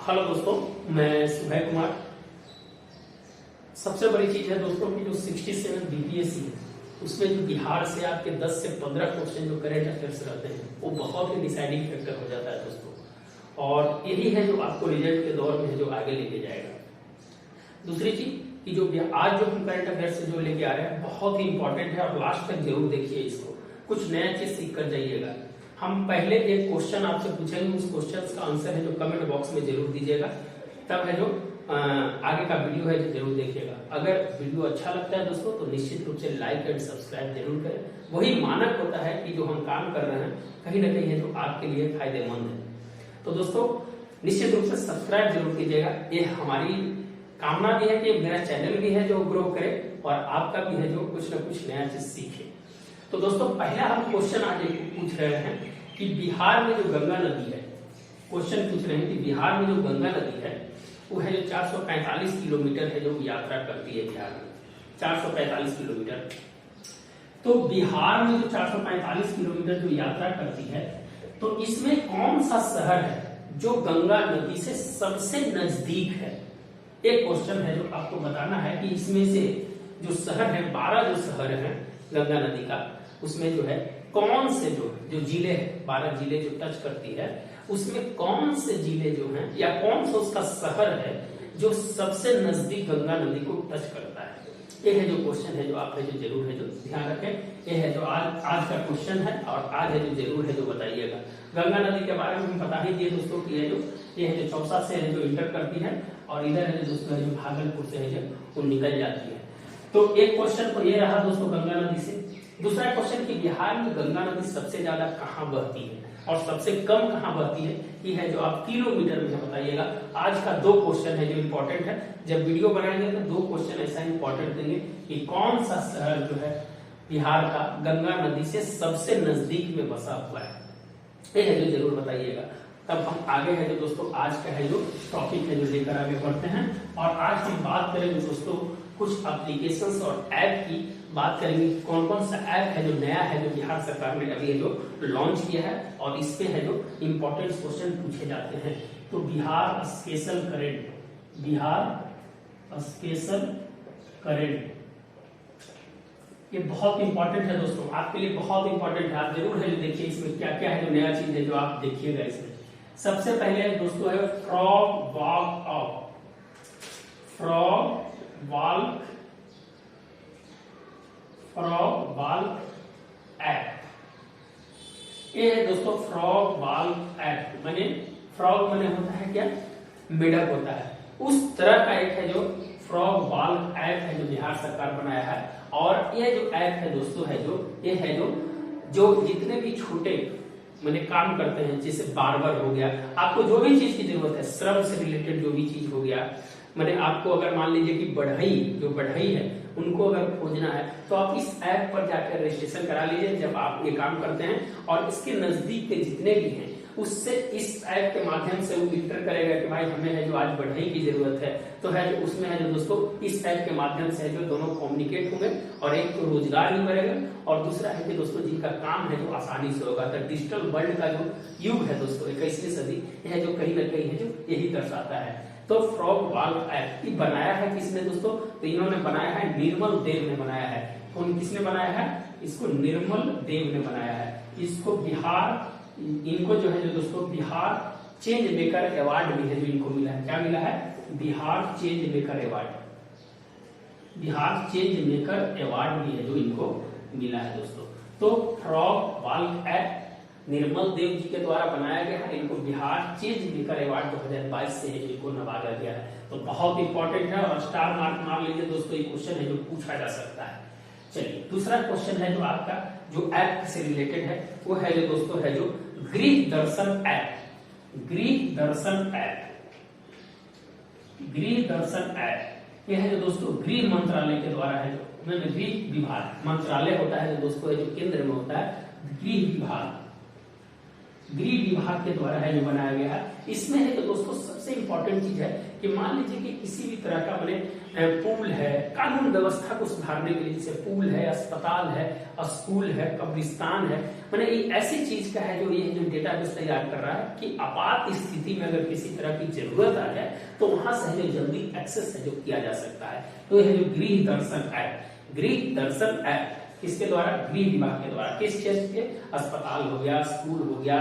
Hello दोस्तों, मैं सुभय कुमार। सबसे बड़ी चीज है दोस्तों कि जो 67 बीपीएससी है उसमें जो बिहार से आपके 10 से 15 क्वेश्चन जो करंट अफेयर्स रहते हैं वो बहुत ही डिसाइडिंग फैक्टर हो जाता है दोस्तों, और यही है जो आपको रिजल्ट के दौर में है जो आगे लेके जाएगा। दूसरी चीज कि जो आज जो हम करंट अफेयर्स से जो लेके आ रहे हैं बहुत ही इंपॉर्टेंट है और लास्ट तक जरूर देखिए इसको, कुछ नया चीज सीख कर जाइएगा। हम पहले एक क्वेश्चन आपसे पूछेंगे, उस क्वेश्चन का आंसर है जो कमेंट बॉक्स में जरूर दीजिएगा, तब है जो आगे का वीडियो है जो जरूर देखिएगा। अगर वीडियो अच्छा लगता है दोस्तों तो निश्चित रूप से लाइक एंड सब्सक्राइब जरूर करें। वही मानक होता है कि जो हम काम कर रहे हैं कहीं ना कहीं है जो आपके लिए फायदेमंद है। तो दोस्तों निश्चित रूप से सब्सक्राइब जरूर कीजिएगा। ये हमारी कामना भी है कि मेरा चैनल भी है जो ग्रो करे और आपका भी है जो कुछ ना कुछ नया चीज सीखे। तो दोस्तों पहला हम क्वेश्चन आज पूछ रहे हैं कि बिहार में जो गंगा नदी है, क्वेश्चन पूछ रहे हैं कि बिहार में जो गंगा नदी है वो है जो 445 किलोमीटर है जो यात्रा करती है बिहार में, 445 किलोमीटर। तो बिहार में जो 445 किलोमीटर जो यात्रा करती है तो इसमें कौन सा शहर है जो गंगा नदी से सबसे नजदीक है? एक क्वेश्चन है जो आपको बताना है कि इसमें से जो शहर है 12 जो शहर है गंगा नदी का, उसमें जो है कौन से जो जिले हैं, 12 जिले जो टच करती है उसमें कौन से जिले जो हैं या कौन सा उसका शहर है जो सबसे नजदीक गंगा नदी को टच करता है? ये है जो क्वेश्चन है जो आप है जो जरूर है जो ध्यान रखें। ये है जो आज का क्वेश्चन है और आज है जो जरूर है जो बताइएगा। गंगा नदी के बारे में हम बता ही दिए दोस्तों की है जो ये है जो चौसा से है जो इंटर करती है और इधर है जो दोस्तों है जो भागलपुर से है जो वो निकल जाती है। तो एक क्वेश्चन तो ये रहा दोस्तों गंगा नदी से। दूसरा क्वेश्चन कि बिहार में गंगा नदी सबसे ज्यादा कहाँ बहती है और सबसे कम कहाँ बहती है, ये है जो आप किलोमीटर में बताइएगा। आज का 2 क्वेश्चन है जो इंपॉर्टेंट है, जब वीडियो बनाएंगे तो 2 क्वेश्चन ऐसा इंपॉर्टेंट देंगे कि कौन सा शहर जो है बिहार का गंगा नदी से सबसे नजदीक में बसा हुआ है, ये है जो जरूर बताइएगा। तब हम आगे है जो दोस्तों आज का है जो टॉपिक है जो लेकर आगे बढ़ते हैं और आज हम बात करेंगे दोस्तों कुछ एप्लीकेशंस और ऐप की बात करेंगे। कौन कौन सा ऐप है जो नया है जो बिहार सरकार ने अभी जो लॉन्च किया है और इस पे है जो इंपॉर्टेंट क्वेश्चन पूछे जाते हैं। तो Bihar special current, Bihar special current ये बहुत इंपॉर्टेंट है दोस्तों, आपके लिए बहुत इंपॉर्टेंट है। आप जरूर है जो देखिए इसमें क्या क्या है जो नया चीज है जो आप देखिएगा। इसमें सबसे पहले दोस्तों है frog walk of, frog walk app. ये है दोस्तों फ्रॉग वॉक ऐप, माने फ्रॉग माने होता है क्या, मेढक होता है, उस तरह का एक है जो फ्रॉग वॉक ऐप है जो बिहार सरकार बनाया है। और ये जो ऐप है दोस्तों है जो ये है जो जितने भी छोटे मैंने काम करते हैं, जैसे बार्बर हो गया, आपको जो भी चीज की जरूरत है, श्रम से रिलेटेड जो भी चीज हो गया, मैंने आपको अगर मान लीजिए कि बढ़ई है उनको अगर खोजना है तो आप इस ऐप पर जाकर रजिस्ट्रेशन करा लीजिए जब आप ये काम करते हैं। और इसके नजदीक के जितने भी हैं उससे इस ऐप के माध्यम से वो फिल्टर करेगा कि भाई हमें है जो आज बढ़ई की जरूरत है, तो है जो उसमें है जो दोस्तों इस ऐप के माध्यम से है जो दोनों कम्युनिकेट होंगे और एक तो रोजगार भी बढ़ेगा और दूसरा है कि दोस्तों जिनका काम है जो आसानी से होगा। तो डिजिटल वर्ल्ड का जो युग है दोस्तों 21वीं सदी, यह जो कहीं ना कहीं है जो यही दर्शाता है। तो फ्रॉग वॉक ऐप बनाया है किसने दोस्तों? तो इन्होंने बनाया है, निर्मल देव ने बनाया है। कौन किसने बनाया है? इसको निर्मल देव ने बनाया है। इसको बिहार, इनको जो है जो दोस्तों बिहार चेंज मेकर अवार्ड भी है जो इनको मिला है। क्या मिला है? Bihar change maker award, Bihar change maker award भी है जो इनको मिला है दोस्तों। तो फ्रॉग वॉक ऐप निर्मल देव जी के द्वारा बनाया गया है, इनको बिहार चेंज मेकर अवार्ड 2022 से इनको नवाजा गया है। तो बहुत इंपॉर्टेंट है और स्टार मार्क मार लीजिए दोस्तों, ये क्वेश्चन है जो पूछा जा सकता है। चलिए दूसरा क्वेश्चन है जो आपका जो ऐप से रिलेटेड है वो है जो दोस्तों है जो गृह दर्शन ऐप, गृह दर्शन ऐप, गृह दर्शन ऐप। यह है जो दोस्तों गृह मंत्रालय के द्वारा है जो गृह विभाग मंत्रालय होता है जो दोस्तों है जो केंद्र में होता है गृह विभाग, गृह विभाग के द्वारा है जो बनाया गया है। इसमें है तो दोस्तों सबसे इंपॉर्टेंट चीज है कि मान लीजिए कि किसी भी तरह का मैंने पुल है, कानून व्यवस्था को सुधारने के लिए, जैसे पुल है, अस्पताल है, स्कूल है, कब्रिस्तान है, मैंने ऐसी चीज का है जो ये जो डेटाबेस तैयार कर रहा है कि आपात स्थिति में अगर किसी तरह की जरूरत आ जाए तो वहां से जो जल्दी एक्सेस है जो किया जा सकता है। तो यह जो गृह दर्शन ऐप, गृह दर्शन ऐप किसके द्वारा? गृह विभाग के द्वारा। किस क्षेत्र के? अस्पताल हो गया, स्कूल हो गया,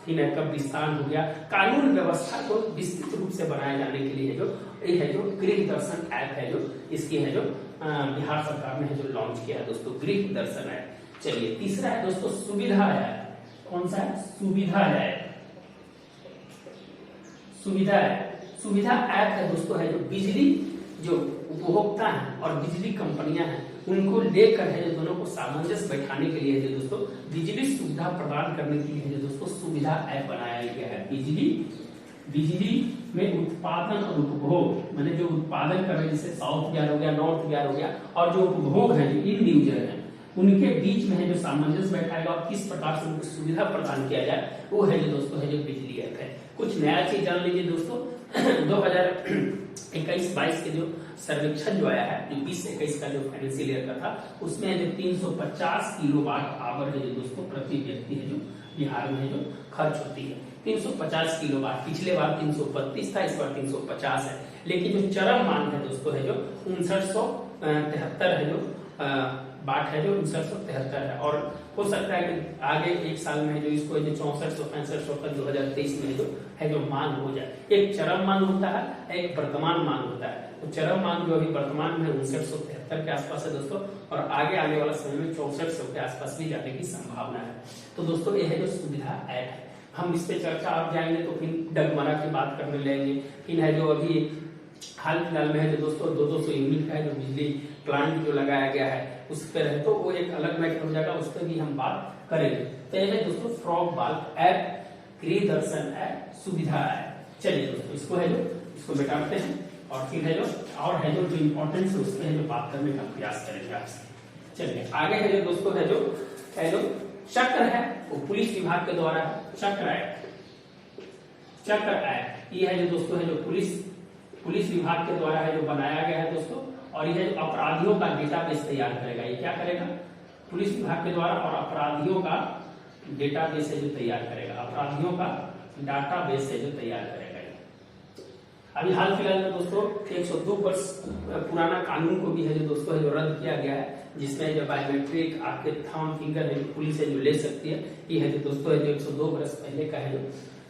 फिर कब्रिस्तान हो गया, कानून व्यवस्था को विस्तृत रूप से बनाए जाने के लिए जो ये है जो गृह दर्शन ऐप है जो इसकी है जो बिहार सरकार ने है जो लॉन्च किया है दोस्तों, गृह दर्शन ऐप। चलिए तीसरा है दोस्तों सुविधा ऐप। कौन सा है? सुविधा ऐप। सुविधा ऐप, सुविधा ऐप है दोस्तों है जो बिजली जो उपभोक्ता है और बिजली कंपनियां हैं उनको लेकर है जो दोनों को सामंजस्य बैठाने के लिए जो दोस्तों बिजली सुविधा प्रदान करने के लिए जो दोस्तों सुविधा ऐप बनाया गया है। बिजली में उत्पादन और उपभोग, मैंने जो उत्पादन कर रहे हैं जैसे साउथ बिहार हो गया, नॉर्थ बिहार हो गया, और जो उपभोग है जो इन यूजर है उनके बीच में है जो सामंजस्य बैठाएगा और किस प्रकार से उनको सुविधा प्रदान किया जाए वो है जो दोस्तों है जो बिजली ऐप है। कुछ नया चीज जान लीजिए दोस्तों 2021-22 के जो सर्वेक्षण जो आया है, जो 20-21 का जो फाइनेंशियल ईयर का था, उसमें जो 350 किलोवाट आवर है जो दोस्तों प्रति व्यक्ति है जो बिहार में जो खर्च होती है 350 किलोवाट। पिछले बार 332 था, इस बार 350 है। लेकिन जो चरम मांग है दोस्तों है जो 5973 है जो बाट है जो 5973 है, और हो सकता है कि आगे एक साल में जो इसको जो 6465 तक 2023 में जो है जो मांग हो जाए। एक चरम मांग होता है, एक वर्तमान मांग होता है। तो चरम मांग जो अभी वर्तमान में 5973 के आसपास है दोस्तों, और आगे वाला समय में 6400 के आसपास भी जाने की संभावना है। तो दोस्तों यह है जो सुविधा ऐप है। हम इस पे चर्चा आप जाएंगे तो फिर डगमरा की बात करने लगेंगे। फिर है जो अभी हाल फिलहाल में है जो दोस्तों 200 यूनिट का है जो बिजली प्लांट जो लगाया गया है उस पर है, तो वो एक अलग मैटर हो जाएगा, उस पर भी हम बात करेंगे। तो यह है दोस्तों फ्रॉग बाल ऐप, गृह दर्शन ऐप, सुविधा ऐप। चलिए दोस्तों इसको है जो इसको बैठाते हैं और फिर है जो इम्पोर्टेंस है उसके है जो बात करने का प्रयास करेंगे आपसे। चलिए आगे है जो दोस्तों है जो चक्र है वो पुलिस विभाग के द्वारा चक्र ऐप ये है जो दोस्तों है जो पुलिस विभाग के द्वारा है जो बनाया गया है दोस्तों, और यह जो अपराधियों का डेटाबेस तैयार करेगा। ये क्या करेगा? पुलिस विभाग के द्वारा और अपराधियों का डेटाबेस है जो तैयार करेगा, अपराधियों का डाटाबेस है जो तैयार करेगा। अभी हाल फिलहाल में दोस्तों 102 वर्ष पुराना कानून को भी है जो दोस्तों है जो रद्द किया गया है, जिसमें जो बायोमेट्रिक आपके थंब फिंगर है पुलिस है जो ले सकती है। ये है जो दोस्तों है जो 102 वर्ष पहले का है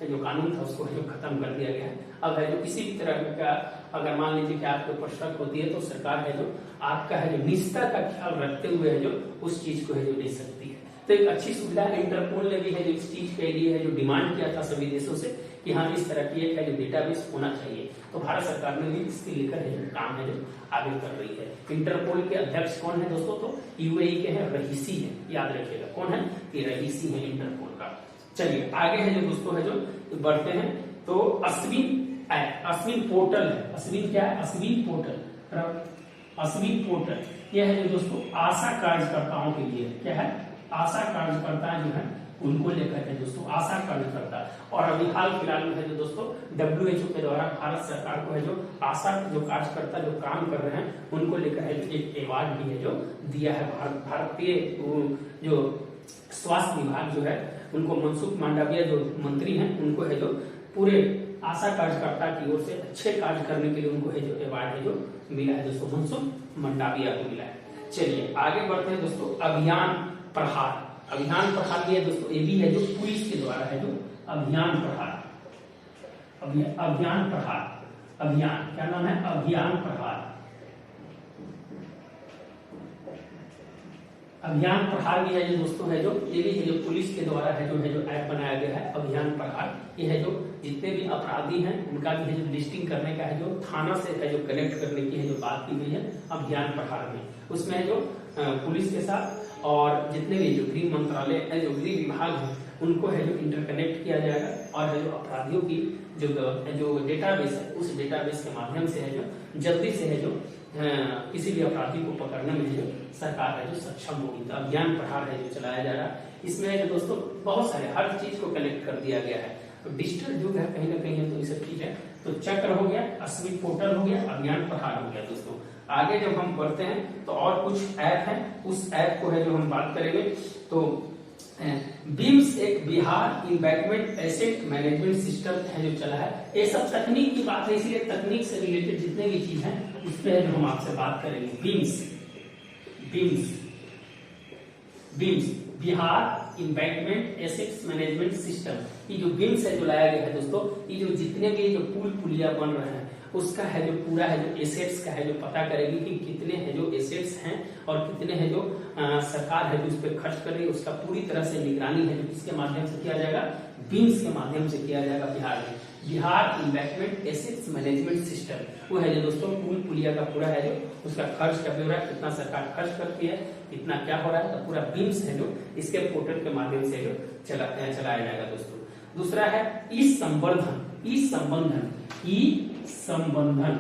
जो कानून था उसको है जो खत्म कर दिया गया है। अब है जो किसी भी तरह का अगर मान लीजिए कि आपके ऊपर शक होती है तो सरकार है जो आपका है जो निजता का ख्याल रखते हुए है जो उस चीज को है जो ले सकती है। तो एक अच्छी सुविधा इंटरपोल ने भी है जो इस चीज के लिए है जो डिमांड किया था सभी देशों से कि हाँ इस तरह की एक है जो डेटाबेस होना चाहिए। तो भारत सरकार ने भी इसके लेकर है जो काम है जो आगे कर रही है। इंटरपोल के अध्यक्ष कौन है दोस्तों? तो यूएई के हैं, रईसी है, याद रखिएगा कौन है? ये रईसी है इंटरपोल का। चलिए आगे है जो दोस्तों है जो बढ़ते हैं तो अश्विन पोर्टल है। अश्विन क्या है? अश्विन पोर्टल यह है जो दोस्तों आशा कार्यकर्ताओं के लिए क्या है? आशा कार्यकर्ता जो है उनको लेकर है दोस्तों आशा कार्यकर्ता। और अभी हाल फिलहाल में है जो दोस्तों WHO के द्वारा भारत सरकार को है जो आशा जो कार्यकर्ता जो काम कर रहे हैं उनको लेकर है एक अवार्ड भी है जो दिया है। भारतीय जो स्वास्थ्य विभाग जो है उनको मनसुख मांडविया जो मंत्री हैं उनको है जो पूरे आशा कार्यकर्ता की ओर से अच्छे कार्य करने के लिए उनको है जो अवार्ड है जो मिला है दोस्तों, मनसुख मांडविया को मिला है। चलिए आगे बढ़ते हैं दोस्तों अभियान प्रहार भी है दोस्तों, ये भी है जो पुलिस के द्वारा है जो अभियान क्या नाम है? अभियान प्रहार भी है जो दोस्तों है जो ये भी है जो पुलिस के द्वारा है जो ऐप बनाया गया है अभियान प्रहार। ये है जो जितने भी अपराधी हैं उनका भी है जो लिस्टिंग करने का है जो थाना से है जो कनेक्ट करने की है जो बात की गई है अभियान प्रहार में। उसमें जो पुलिस के साथ और जितने भी जो गृह मंत्रालय है जो गृह विभाग है उनको है जो इंटरकनेक्ट किया जाएगा और है जो अपराधियों की जो डेटाबेस है उस डेटाबेस के माध्यम से है जो जल्दी से है जो किसी भी अपराधी को पकड़ने में जो सरकार है जो सक्षम होगी। तो अभियान प्रहार है जो चलाया जा रहा है, इसमें है जो दोस्तों बहुत सारे हर चीज को कनेक्ट कर दिया गया है। तो डिजिटल युग है कहीं ना कहीं है, तो ये सब चीज है। तो चक्र हो गया, अस्मित पोर्टल हो गया, अभियान पहाड़ हो गया दोस्तों। आगे जब हम बढ़ते हैं तो और कुछ ऐप है, उस ऐप को है जो हम बात करेंगे। तो बीम्स एक Bihar embankment asset management system है जो चला है। ये सब तकनीक की बात है, इसीलिए तकनीक से रिलेटेड जितने भी चीज है उस पर है जो हम आपसे बात करेंगे। Beams beams beams Bihar embankment assets management system, ये जो बीम्स है जो लाया गया है दोस्तों, ये जो जितने भी जो पुल पुलिया बन रहे हैं उसका है जो पूरा है जो एसेट्स का है जो पता करेगी कि कितने है जो एसेट्स हैं और कितने है जो सरकार है जो उस पर खर्च कर रही है, उसका पूरी तरह से निगरानी है जो किसके माध्यम से किया जाएगा, बीम्स के माध्यम से किया जाएगा बिहार में। Bihar investment assets management system वो है जो दोस्तों पुल पुलिया का पूरा है जो उसका खर्च का ब्यौरा, कितना सरकार खर्च करती है, कितना क्या हो रहा है, तो पूरा बीम्स है जो इसके पोर्टल के माध्यम से जो चलाया जाएगा दोस्तों। दूसरा है ई संवर्धन, ई संबंधन, ई संबंधन,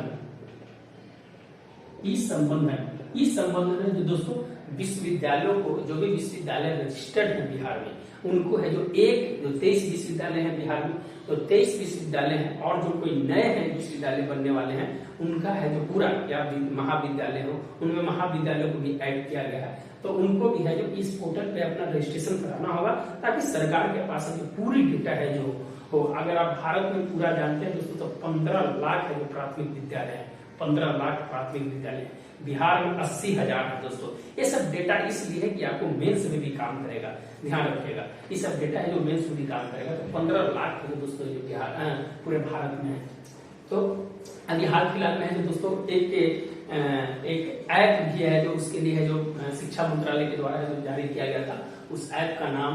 ई संबंधन, ई संबंधन है जो दोस्तों विश्वविद्यालयों को, जो भी विश्वविद्यालय रजिस्टर्ड है बिहार में उनको है जो एक जो 23 विश्वविद्यालय हैं बिहार में, तो 23 विश्वविद्यालय हैं और जो कोई नए हैं विश्वविद्यालय बनने वाले हैं उनका है जो पूरा या महाविद्यालय हो उनमें महाविद्यालय को भी ऐड किया गया है। तो उनको भी है जो इस पोर्टल पे अपना रजिस्ट्रेशन कराना होगा ताकि सरकार के पास जो पूरी डेटा है जो हो। अगर आप भारत में पूरा जानते हैं दोस्तों तो 15 लाख है जो प्राथमिक विद्यालय है, 15 लाख प्राथमिक विद्यालय, बिहार में 80,000 है दोस्तों। ये सब डेटा इसलिए है कि आपको मेंस में भी काम करेगा, ध्यान रखिएगा, ये सब डेटा है जो मेंस में भी काम करेगा। तो 15 लाख है दोस्तों जो बिहार पूरे भारत में है। तो अभी हाल फिलहाल में है जो दोस्तों एक ऐप भी है जो उसके लिए है जो शिक्षा मंत्रालय के द्वारा जो जारी किया गया था, उस ऐप का नाम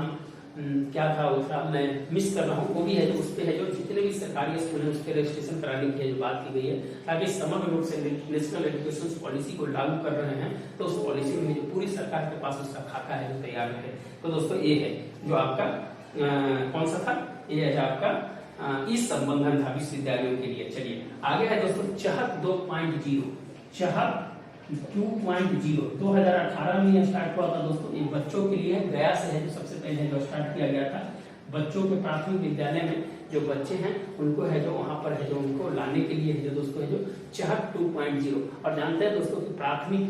क्या था उसका मैं मिस कर रहा हूँ, वो भी है जो उस पे है जो जितने भी सरकारी स्कूल है उसके रजिस्ट्रेशन कराने की जो बात की गई है ताकि समग्र रूप से नेशनल एजुकेशन पॉलिसी को लागू कर रहे हैं तो उस पॉलिसी में जो पूरी सरकार के पास उसका खाका है जो तैयार है। तो दोस्तों ये है जो आपका कौन सा था, ये है आपका इस संबंधन था विश्वविद्यालयों के लिए। चलिए आगे है दोस्तों चहक 2.0, चहक 2.0 2018 में स्टार्ट हुआ था दोस्तों। ये बच्चों के लिए गया से है जो सबसे पहले जो स्टार्ट किया गया था। बच्चों के प्राथमिक विद्यालय में जो बच्चे हैं उनको है जो वहां पर है जो उनको लाने के लिए है जो दोस्तों है जो चहक 2.0। और जानते हैं दोस्तों कि प्राथमिक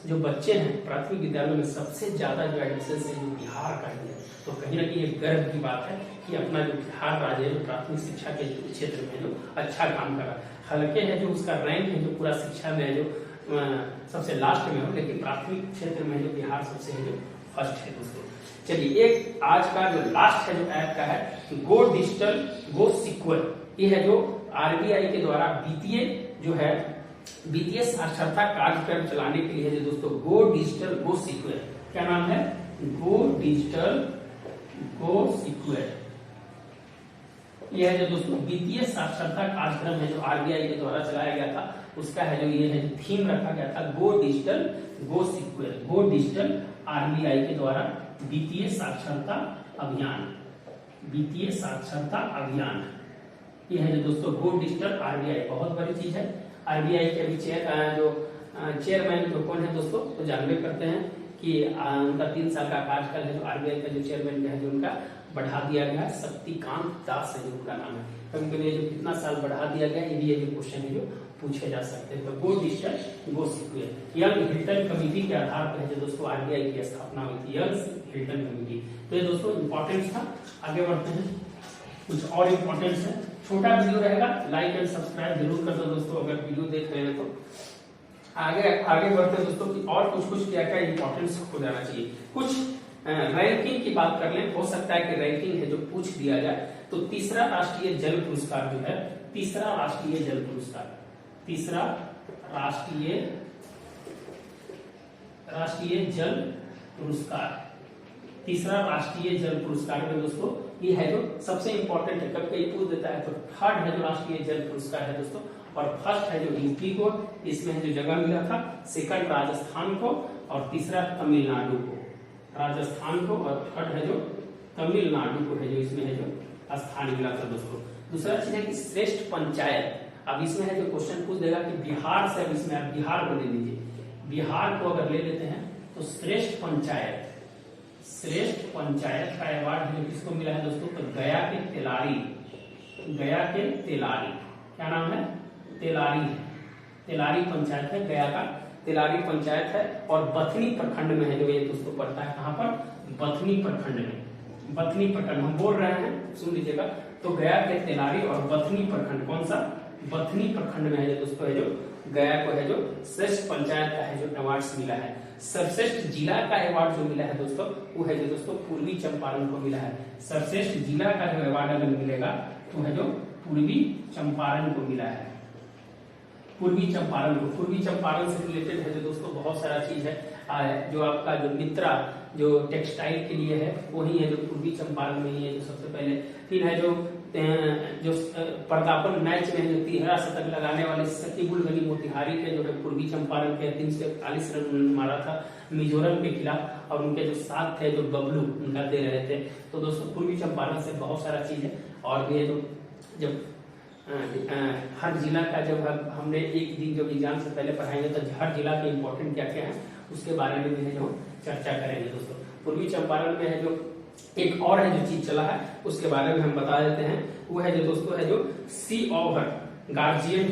जो बच्चे हैं प्राथमिक विद्यालयों में सबसे ज्यादा जो एडमिशन है जो बिहार का ही है। तो कहीं ना कहीं एक गर्व की बात है कि अपना जो बिहार राज्य है प्राथमिक शिक्षा के क्षेत्र में जो अच्छा काम कर रहा है। हालांकि है जो उसका रैंक है जो पूरा शिक्षा में है जो सबसे लास्ट में हो, लेकिन प्राथमिक क्षेत्र में जो बिहार सबसे है जो फर्स्ट है दोस्तों। चलिए एक आज का जो लास्ट है जो ऐप का है गो डिजिटल गो सिक्योर, ये है जो आरबीआई के द्वारा वित्तीय जो है वित्तीय साक्षरता कार्यक्रम चलाने के लिए है जो दोस्तों गो डिजिटल गो सिक्योर। क्या नाम है, गो डिजिटल गो सिक्योर। यह है जो दोस्तों वित्तीय साक्षरता कार्यक्रम है जो आरबीआई के द्वारा चलाया गया था, उसका है जो ये है थीम रखा गया था गो डिजिटल गो सिक्योर। गो डिजिटल आरबीआई के द्वारा वित्तीय साक्षरता अभियान, वित्तीय साक्षरता अभियान, ये है जो दोस्तों गो डिजिटल आरबीआई। बहुत बड़ी चीज है। आरबीआई के अभी चेयरमैन जो कौन है दोस्तों तो जानवे करते हैं कि उनका 3 साल का कार्यकाल है जो आरबीआई का जो चेयरमैन है जो उनका बढ़ा दिया गया, शक्तिकांत दास है जो उनका नाम है। कभी कभी जो कितना साल बढ़ा दिया गया ये भी जो क्वेश्चन है जो पूछे जा सकते हैं। तो गो डिजिटल गो सिक्योर यंग हिल्टन कमेटी के आधार पर है जो दोस्तों आरबीआई की स्थापना हुई थी, यंग हिल्टन कमेटी। तो ये दोस्तों इंपॉर्टेंस था। आगे बढ़ते हैं, कुछ और इम्पोर्टेंस है। छोटा वीडियो रहेगा, लाइक एंड सब्सक्राइब जरूर कर दो दोस्तों अगर वीडियो देख रहे हैं तो। आगे बढ़ते हैं दोस्तों कि और कुछ क्या क्या इंपॉर्टेंस हो जाना चाहिए। कुछ रैंकिंग की बात कर लें, हो सकता है कि रैंकिंग है जो पूछ दिया जाए। तो तीसरा राष्ट्रीय जल पुरस्कार जो है, तीसरा राष्ट्रीय जल पुरस्कार, तीसरा राष्ट्रीय जल पुरस्कार, तीसरा राष्ट्रीय जल पुरस्कार में दोस्तों ये है जो सबसे इंपॉर्टेंट है। कब कहीं पूछ देता है तो थर्ड है जो राष्ट्रीय जल पुरस्कार है दोस्तों, और फर्स्ट है जो यूपी को, इसमें है जो जगह मिला था, सेकंड राजस्थान को और तीसरा तमिलनाडु को, राजस्थान को, और थर्ड है जो तमिलनाडु को है जो इसमें है जो स्थान मिला था दोस्तों। दूसरा चीज है कि श्रेष्ठ पंचायत। अब इसमें है जो क्वेश्चन पूछ देगा कि बिहार से, अब इसमें आप बिहार को ले लीजिए, बिहार को अगर ले लेते हैं तो श्रेष्ठ पंचायत, श्रेष्ठ पंचायत का अवार्ड जो किसको मिला है दोस्तों, तो गया के तेलारी, क्या नाम है, तेलारी पंचायत है, गया का तेलारी पंचायत है और बथनी प्रखंड में है जो ये दोस्तों पड़ता है। कहां पर, बथनी प्रखंड में, बथनी प्रखंड हम बोल रहे हैं, सुन लीजिएगा। तो गया के तेलारी और बथनी प्रखंड, कौन सा, बथनी प्रखंड में है जो दोस्तों है जो गया को है जो श्रेष्ठ पंचायत का है जो अवार्ड मिला है। सर्वश्रेष्ठ जिला का अवार्ड जो मिला है दोस्तों वो है जो दोस्तों पूर्वी चंपारण को मिला है। सर्वश्रेष्ठ जिला का जो अवार्ड अगर मिलेगा तो है जो पूर्वी चंपारण को मिला है, पूर्वी चंपारण से रिलेटेड है जो दोस्तों बहुत सारा चीज है। जो आपका जो मित्रा जो टेक्सटाइल के लिए है वही है जो पूर्वी चंपारण में ही है जो सबसे पहले। फिर है जो प्रतापन मैच में जो 13 शतक लगाने वाले सकीबुल गनी मोतिहारी के जो है पूर्वी चंपारण के 341 रन मारा था मिजोरम के खिलाफ, और उनके जो साथ थे जो बबलू उनका दे रहे थे। तो दोस्तों पूर्वी चंपारण से बहुत सारा चीज है। और भी है जो जब हर जिला का जब हमने एक दिन जब एग्जाम से पहले पढ़ाएंगे तो हर जिला के इम्पोर्टेंट क्या क्या है उसके बारे में भी है जो चर्चा करेंगे दोस्तों। पूर्वी चंपारण में है जो एक और है जो चीज चला है उसके बारे में हम बता देते हैं। वो है जो दोस्तों है जो सी ओवर गार्जियन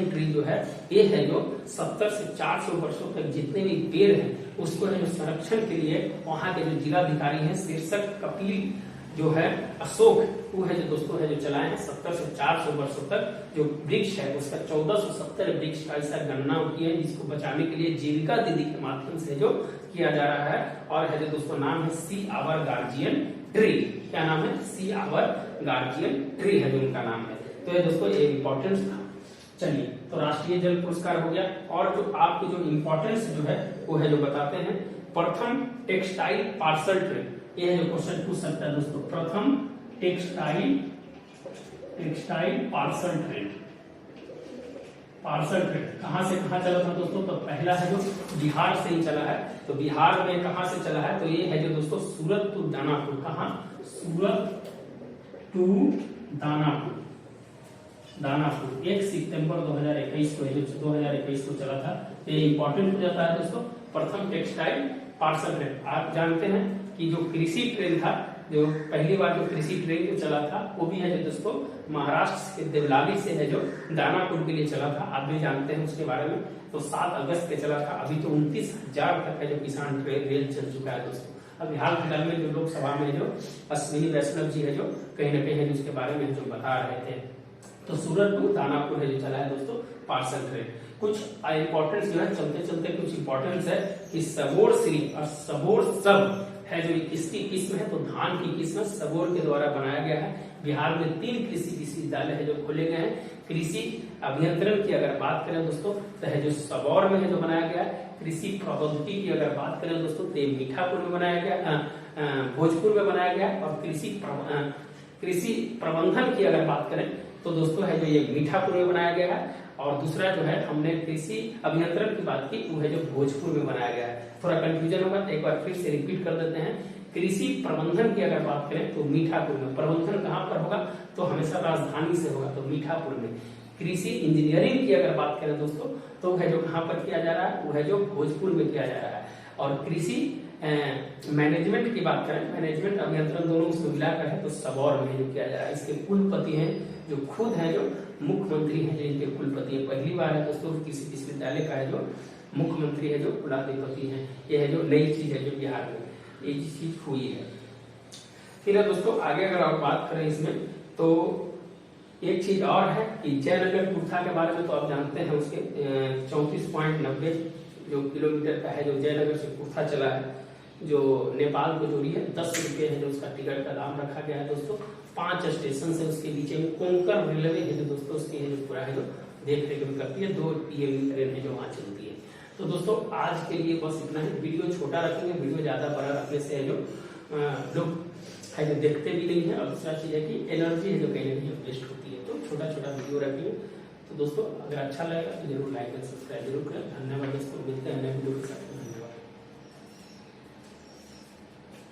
ट्री जो है ये है जो 70 से 400 वर्षों तक जितने भी पेड़ हैं उसको है जो संरक्षण के लिए वहां के जो जिलाधिकारी हैं शीर्षक कपिल जो है अशोक, वो है जो दोस्तों है जो चलाए हैं 70 से 400 वर्षों तक। जो वृक्ष है उसका 1470 वृक्ष का ऐसा गणना की है जिसको बचाने के लिए जीविका दीदी के माध्यम से जो किया जा रहा है। और है जो दोस्तों नाम है सी आवर गार्जियन ट्री, क्या नाम है, सी आवर गार्जियन ट्री है जो उनका नाम है। तो ये दोस्तों ये इम्पोर्टेंस था। चलिए तो राष्ट्रीय जल पुरस्कार हो गया। और जो आपको जो इम्पोर्टेंस जो है वो है जो बताते हैं प्रथम टेक्सटाइल पार्सल ट्रेड, ये है जो क्वेश्चन पूछ सकता है दोस्तों। प्रथम टेक्सटाइल पार्सल ट्रेड कहां से कहां चला था दोस्तों, तो पहला है जो बिहार से ही चला है। तो बिहार में कहां से चला है, तो ये है जो दोस्तों सूरत टू दानापुर, कहां, सूरत टू दानापुर 1 सितंबर 2021 को 2021 को चला था। ये इंपॉर्टेंट हो जाता है दोस्तों प्रथम टेक्सटाइल पार्सल ट्रेन। आप जानते हैं कि जो कृषि ट्रेन था, जो पहली बार जो कृषि ट्रेन जो चला था वो भी है जो दोस्तों महाराष्ट्र के देवलाली से है जो दानापुर के लिए चला था, आप भी जानते हैं उसके बारे में। तो 7 अगस्त के चला था। अभी तो 29,000 तक है जो किसान ट्रेन रेल चल चुका है दोस्तों। अब हाल फिलहाल में जो लोकसभा में जो अश्विनी वैष्णव जी है जो कहीं ना कहीं है उसके बारे में जो बता रहे थे। तो सूरत टू दानापुर है जो चला है दोस्तों पार्सल ट्रेन। कुछ इंपॉर्टेंस जो है चलते चलते कुछ इंपॉर्टेंस है कि सबोर श्री और सबोर सब है जो किसकी किस्म है, तो धान की किस्म सबोर के द्वारा बनाया गया है। बिहार में 3 कृषि विश्वविद्यालय है जो खोले गए हैं। कृषि अभियंत्रण की अगर बात करें दोस्तों तो है जो सबौर में है जो बनाया गया है। कृषि प्रौद्योगिकी की अगर बात करें दोस्तों तो मीठापुर में बनाया गया, भोजपुर में बनाया गया। और कृषि प्रबंधन की अगर बात करें तो दोस्तों है जो ये मीठापुर में बनाया गया है। और दूसरा जो है हमने कृषि अभियंत्रण की बात की वो है जो भोजपुर में बनाया गया है। थोड़ा कंफ्यूजन होगा, एक बार फिर से रिपीट कर देते हैं। कृषि प्रबंधन की अगर बात करें तो मीठापुर में। प्रबंधन कहाँ पर होगा, तो हमेशा राजधानी से होगा, तो मीठापुर में। कृषि इंजीनियरिंग की अगर बात करें दोस्तों तो है जो कहाँ पर किया जा रहा है, वो है जो भोजपुर में किया जा रहा है। और कृषि मैनेजमेंट की बात करें, मैनेजमेंट अभियंत्रण दोनों उसमें मिलाकर है तो सबौर में जो किया जा रहा है। इसके कुलपति हैं जो खुद है जो मुख्यमंत्री हैं जो इनके कुलपति है। पहली बार है दोस्तों किसी विश्वविद्यालय का है जो मुख्यमंत्री है जो कुलाधिपति है। ये है जो नई चीज है जो बिहार में ये चीज हुई है। फिर दोस्तों आगे अगर आप बात करें इसमें तो एक चीज और है कि जयनगर कुर्था के बारे में तो आप जानते हैं उसके 34.90 जो किलोमीटर का है जो जयनगर से कुर्था चला है जो नेपाल को जोड़ी है। 10 रुपये है जो उसका टिकट का दाम रखा गया है दोस्तों। 5 स्टेशन से उसके नीचे में कोंकण रेलवे है जो दोस्तों उसकी है जो पूरा है जो देख रेख भी करती है। 2 PM ट्रेन है जो वहाँ चलती है। तो दोस्तों आज के लिए बस इतना ही। वीडियो छोटा रखेंगे, वीडियो ज्यादा बड़ा रखने से है जो लोग है जो देखते भी नहीं है। और दूसरा चीज है कि एनर्जी है जो कहीं ना कहीं वेस्ट होती है, तो छोटा छोटा वीडियो रखेंगे। तो दोस्तों अगर अच्छा लगेगा तो जरूर लाइक एंड सब्सक्राइब जरूर करें। धन्यवाद दोस्तों, मिलते हैं नए वीडियो के साथ।